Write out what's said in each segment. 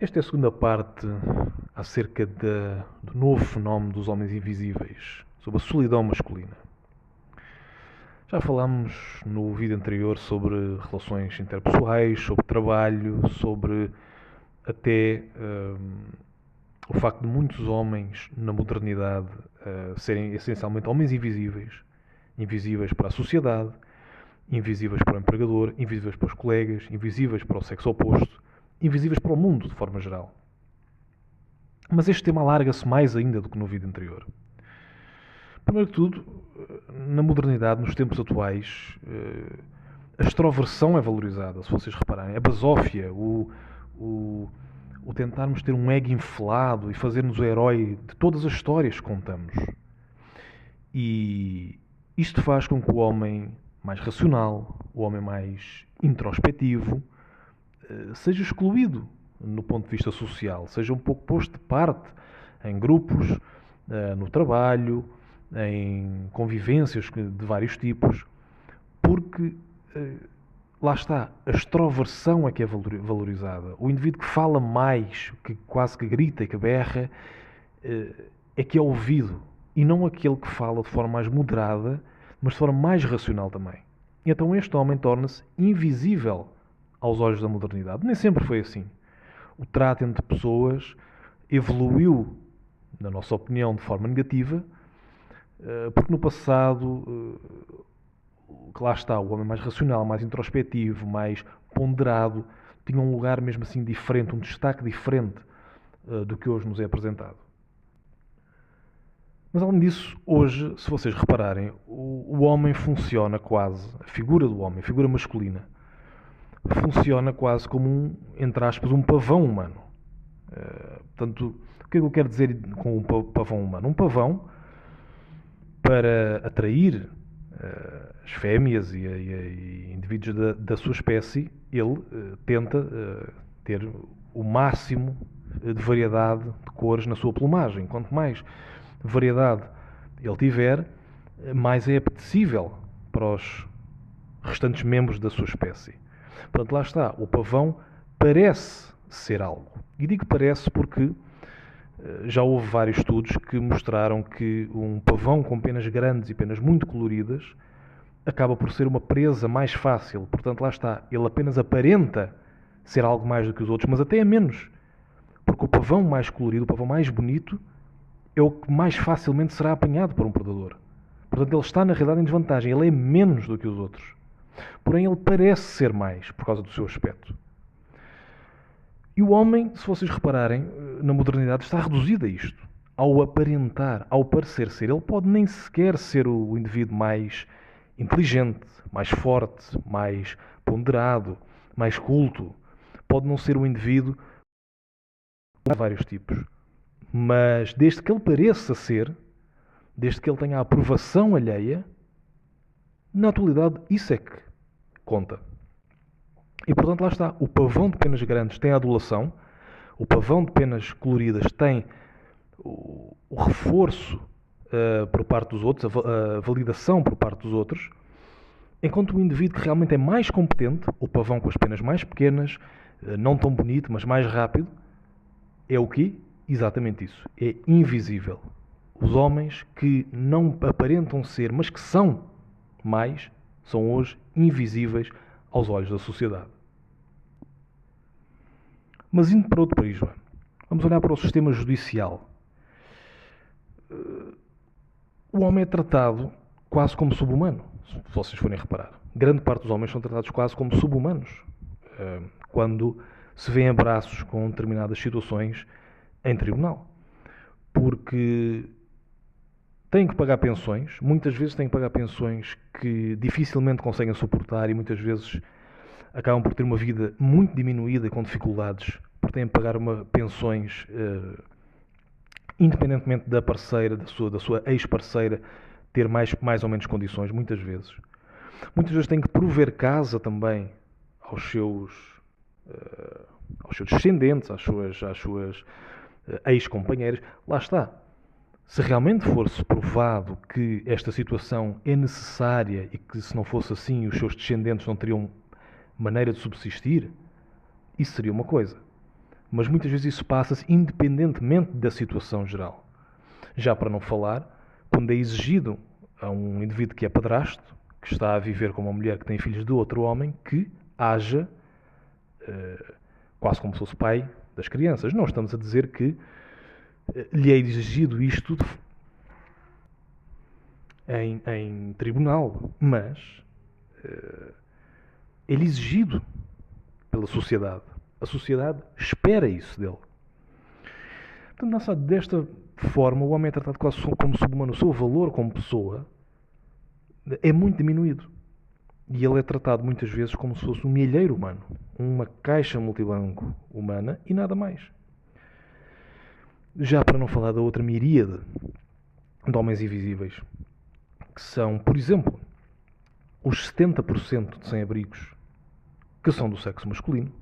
Esta é a segunda parte acerca do novo fenómeno dos homens invisíveis, sobre a solidão masculina. Já falámos no vídeo anterior sobre relações interpessoais, sobre trabalho, sobre até o facto de muitos homens na modernidade serem essencialmente homens invisíveis, invisíveis para a sociedade, invisíveis para o empregador, invisíveis para os colegas, invisíveis para o sexo oposto, invisíveis para o mundo de forma geral. Mas este tema alarga-se mais ainda do que no vídeo anterior. Primeiro de tudo, na modernidade, nos tempos atuais, a extroversão é valorizada, se vocês repararem. A basófia, o tentarmos ter um ego inflado e fazer-nos o herói de todas as histórias que contamos. E isto faz com que o homem mais racional, o homem mais introspectivo, seja excluído no ponto de vista social, seja um pouco posto de parte em grupos, no trabalho, em convivências de vários tipos, porque lá está, a extroversão é que é valorizada. O indivíduo que fala mais, que quase que grita e que berra, é que é ouvido, e não aquele que fala de forma mais moderada, mas de forma mais racional também. E então este homem torna-se invisível aos olhos da modernidade. Nem sempre foi assim. O trato entre pessoas evoluiu, na nossa opinião, de forma negativa, porque no passado, que lá está, o homem mais racional, mais introspectivo, mais ponderado, tinha um lugar mesmo assim diferente, um destaque diferente do que hoje nos é apresentado. Mas além disso, hoje, se vocês repararem, o homem funciona quase, a figura do homem, a figura masculina, funciona quase como entre aspas, um pavão humano. Portanto, o que é que eu quero dizer com um pavão humano? Um pavão, para atrair as fêmeas e indivíduos da sua espécie, ele tenta ter o máximo de variedade de cores na sua plumagem. Quanto mais variedade ele tiver, mais é apetecível para os restantes membros da sua espécie. Portanto, lá está, o pavão parece ser algo. E digo parece porque já houve vários estudos que mostraram que um pavão com penas grandes e penas muito coloridas acaba por ser uma presa mais fácil. Portanto, lá está, ele apenas aparenta ser algo mais do que os outros, mas até é menos. Porque o pavão mais colorido, o pavão mais bonito, é o que mais facilmente será apanhado por um predador. Portanto, ele está na realidade em desvantagem, ele é menos do que os outros. Porém, ele parece ser mais, por causa do seu aspecto. E o homem, se vocês repararem, na modernidade está reduzido a isto. Ao aparentar, ao parecer ser. Ele pode nem sequer ser o indivíduo mais inteligente, mais forte, mais ponderado, mais culto. Pode não ser um indivíduo de vários tipos. Mas desde que ele pareça ser, desde que ele tenha a aprovação alheia, na atualidade isso é que conta. E portanto lá está, o pavão de penas grandes tem a adulação, o pavão de penas coloridas tem o reforço por parte dos outros, a validação por parte dos outros, enquanto o indivíduo que realmente é mais competente, o pavão com as penas mais pequenas, não tão bonito, mas mais rápido, é o quê? Exatamente isso. É invisível. Os homens que não aparentam ser, mas que são mais, são hoje invisíveis aos olhos da sociedade. Mas indo para outro prisma, vamos olhar para o sistema judicial. O homem é tratado quase como sub-humano, se vocês forem reparar. Grande parte dos homens são tratados quase como sub-humanos, quando se vêem em braços com determinadas situações em tribunal. Porque têm que pagar pensões, muitas vezes têm que pagar pensões que dificilmente conseguem suportar e muitas vezes acabam por ter uma vida muito diminuída e com dificuldades, porque têm que pagar pensões independentemente da parceira, da sua ex-parceira, ter mais ou menos condições, muitas vezes. Muitas vezes têm que prover casa também aos seus descendentes, às suas ex-companheiras. Lá está. Se realmente fosse provado que esta situação é necessária e que se não fosse assim os seus descendentes não teriam maneira de subsistir, isso seria uma coisa. Mas muitas vezes isso passa-se independentemente da situação geral. Já para não falar, quando é exigido a um indivíduo que é padrasto, que está a viver com uma mulher que tem filhos de outro homem, que haja quase como se fosse pai das crianças. Não estamos a dizer que lhe é exigido isto em tribunal, mas é-lhe exigido pela sociedade. A sociedade espera isso dele. Portanto, desta forma, o homem é tratado quase como subhumano. O seu valor como pessoa é muito diminuído. E ele é tratado muitas vezes como se fosse um milheiro humano, uma caixa multibanco humana e nada mais. Já para não falar da outra miríade de homens invisíveis, que são, por exemplo, os 70% de sem-abrigos que são do sexo masculino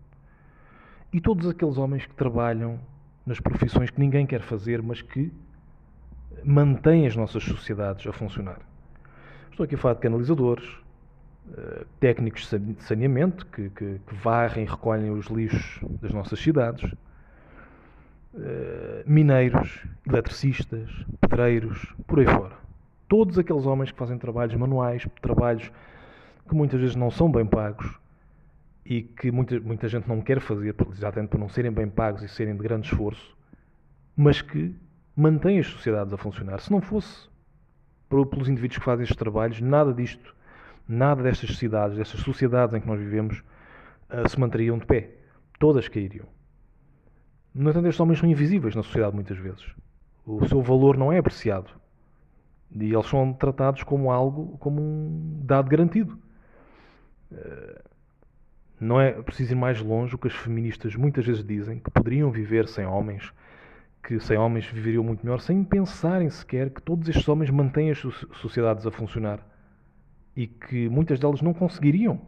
e todos aqueles homens que trabalham nas profissões que ninguém quer fazer, mas que mantêm as nossas sociedades a funcionar. Estou aqui a falar de canalizadores, técnicos de saneamento que varrem e recolhem os lixos das nossas cidades, mineiros, eletricistas, pedreiros, por aí fora. Todos aqueles homens que fazem trabalhos manuais, trabalhos que muitas vezes não são bem pagos e que muita gente não quer fazer, exatamente por não serem bem pagos e serem de grande esforço, mas que mantêm as sociedades a funcionar. Se não fosse pelos indivíduos que fazem estes trabalhos, nada disto, nada destas cidades, destas sociedades em que nós vivemos, se manteriam de pé. Todas cairiam. No entanto, estes homens são invisíveis na sociedade muitas vezes. O seu valor não é apreciado. E eles são tratados como algo, como um dado garantido. Não é preciso ir mais longe o que as feministas muitas vezes dizem, que poderiam viver sem homens, que sem homens viveriam muito melhor, sem pensarem sequer que todos estes homens mantêm as sociedades a funcionar e que muitas delas não conseguiriam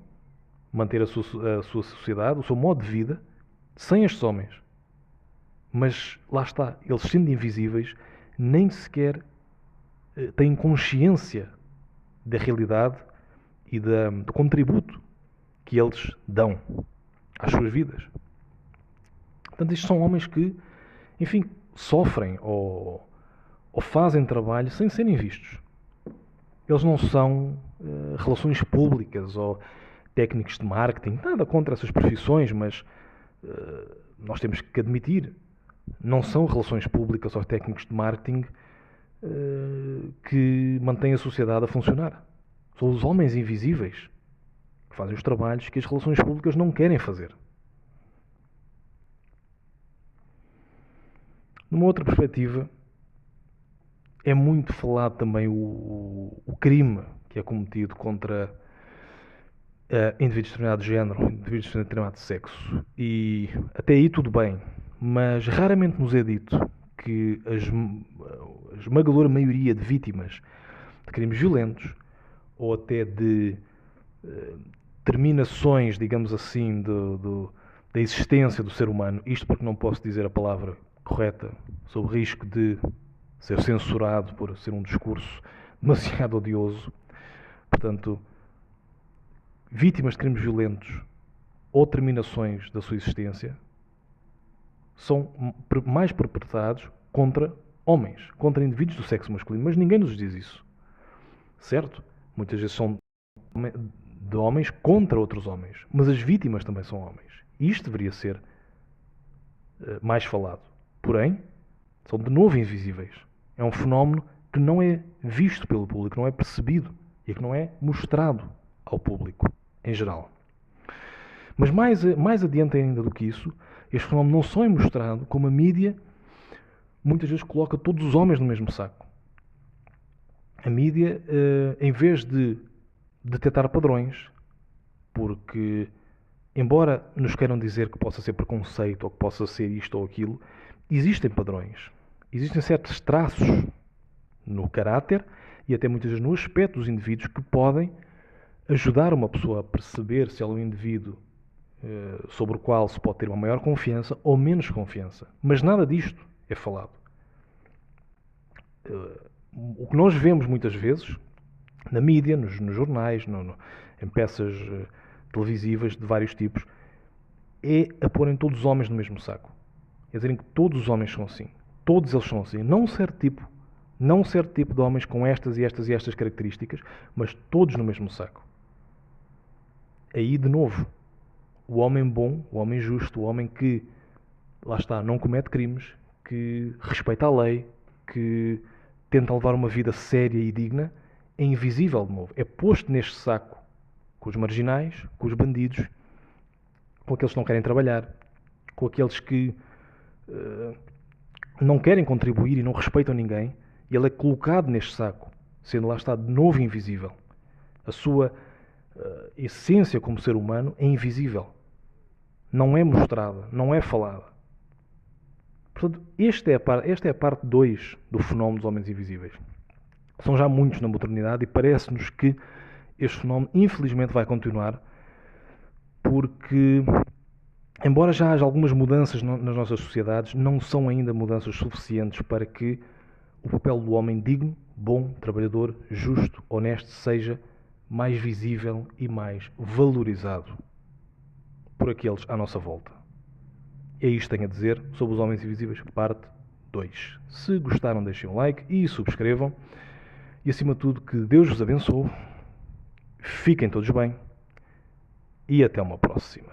manter a sua sociedade, o seu modo de vida, sem estes homens. Mas lá está, eles sendo invisíveis, nem sequer têm consciência da realidade e do contributo que eles dão às suas vidas. Portanto, estes são homens que, enfim, sofrem ou fazem trabalho sem serem vistos. Eles não são relações públicas ou técnicos de marketing, nada contra essas profissões, mas nós temos que admitir, não são relações públicas ou técnicos de marketing que mantêm a sociedade a funcionar. São os homens invisíveis que fazem os trabalhos que as relações públicas não querem fazer. Numa outra perspectiva, é muito falado também o crime que é cometido contra indivíduos de determinado género, indivíduos de determinado sexo. E até aí tudo bem, mas raramente nos é dito que a esmagadora maioria de vítimas de crimes violentos ou até de terminações, digamos assim, da existência do ser humano, isto porque não posso dizer a palavra correta, sob risco de ser censurado por ser um discurso demasiado odioso. Portanto, vítimas de crimes violentos ou terminações da sua existência são mais perpetrados contra homens, contra indivíduos do sexo masculino, mas ninguém nos diz isso. Certo? Muitas vezes são de homens contra outros homens, mas as vítimas também são homens. E isto deveria ser mais falado. Porém, são de novo invisíveis. É um fenómeno que não é visto pelo público, não é percebido e que não é mostrado ao público, em geral. Mas mais adiante ainda do que isso, este fenómeno não só é mostrado, como a mídia muitas vezes coloca todos os homens no mesmo saco. A mídia, em vez de detectar padrões, porque, embora nos queiram dizer que possa ser preconceito ou que possa ser isto ou aquilo, existem padrões. Existem certos traços no caráter e até muitas vezes no aspecto dos indivíduos que podem ajudar uma pessoa a perceber se ela é um indivíduo sobre o qual se pode ter uma maior confiança ou menos confiança. Mas nada disto é falado. O que nós vemos muitas vezes na mídia, nos jornais, em peças televisivas de vários tipos, é a porem todos os homens no mesmo saco. e a dizerem que todos os homens são assim. Todos eles são assim. Não um certo tipo. Não um certo tipo de homens com estas e estas e estas características, mas todos no mesmo saco. Aí, de novo, o homem bom, o homem justo, o homem que, lá está, não comete crimes, que respeita a lei, que tenta levar uma vida séria e digna, é invisível de novo. É posto neste saco com os marginais, com os bandidos, com aqueles que não querem trabalhar, com aqueles que não querem contribuir e não respeitam ninguém, e ele é colocado neste saco, sendo lá está de novo invisível. A sua essência como ser humano é invisível. Não é mostrada, não é falada. Portanto, esta é a parte 2 do fenómeno dos homens invisíveis. São já muitos na modernidade e parece-nos que este fenómeno infelizmente vai continuar porque, embora já haja algumas mudanças nas nossas sociedades, não são ainda mudanças suficientes para que o papel do homem digno, bom, trabalhador, justo, honesto seja mais visível e mais valorizado por aqueles à nossa volta. É isto que tenho a dizer sobre os homens invisíveis, parte 2. Se gostaram, deixem um like e subscrevam. E acima de tudo, que Deus vos abençoe. Fiquem todos bem e até uma próxima.